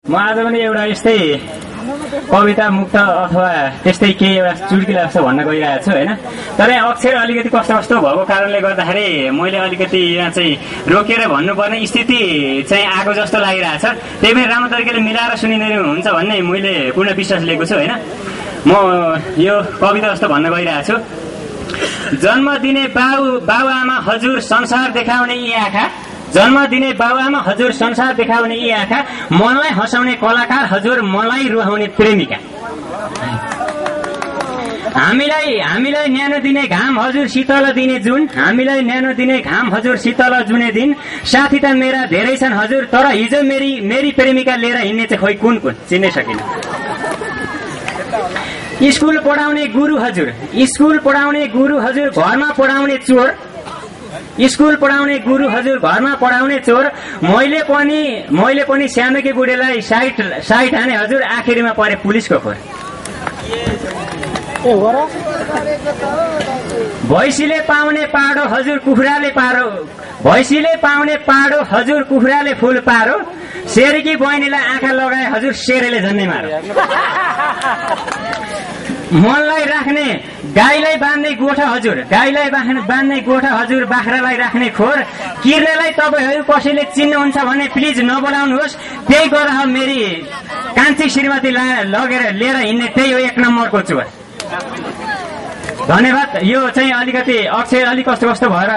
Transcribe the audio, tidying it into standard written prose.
म आज पनि एउटा यस्तै कविता मुक्त अथवा त्यस्तै केही एउटा चुड्किला जस्तो भन्न गइरहेको छु होइन। तर अक्षर अलिकति कस्तो कस्तो भएको कारणले गर्दाखेरि मैले अलिकति यहाँ चाहिँ रोकेर भन्नुपर्ने स्थिति चाहिँ आएको जस्तो लागिरहेछ। त्यही पनि राम्रो तरिकाले मिलाएर सुनिदिनु हुन्छ भन्ने मैले पूर्ण विश्वास लिएको छु होइन। म यो कविता जस्तो भन्न गइरहेको छु। जन्म दिने बाबुआमा हजुर संसार देखाउने यी आँखा, जन्म दिने बाबुआमा हजुर संसार देखाउने यी आँखा, मनलाई हँसाउने कलाकार हजुर, मलाई रुहाउने प्रेमिका। हामीलाई न्यानो दिने घाम हजुर शीतल दिने जुन, हामीलाई न्यानो दिने घाम हजुर शीतल जुने दिन। साथी त मेरा धेरै छन् हजुर, तर हिजो मेरी प्रेमिका लिएर हिँड्ने चाहिँ खोइ कुन चिन्नै सकिन। स्कुल पढाउने गुरु हजुर, स्कुल पढाउने गुरु हजुर, घरमा पढाउने चोर। स्कुल पढाउने गुरु हजुर, घरमा पढाउने चोर। मैले पनि सानोकै बुढेलाई साइट हाने हजुर, आखिरमा परे पुलिसको खोर। भैँसीले पाउने पाडो हजुर, कुखुराले पारो, भैँसीले पाउने पाडो हजुर, कुखुराले फुल पारो। शेरकी बहिनीलाई आँखा लगाए हजुर, शेरले झन्नै मारो। मनलाई राख्ने गाईलाई बाँध्ने गोठा हजुर, गाईलाई बाँध्ने गोठा हजुर, बाख्रालाई राख्ने खोर। किर्नेलाई तपाईहरू कसैले चिन्नुहुन्छ भने प्लिज नबोलाउनुहोस्, त्यही गरेर मेरी कान्छी श्रीमती लगेर लिएर हिँड्ने त्यही हो 1 नम्बरको चोर। धन्यवाद। यो चाहिँ अलिकति अक्षर अलिक कस्तो भएर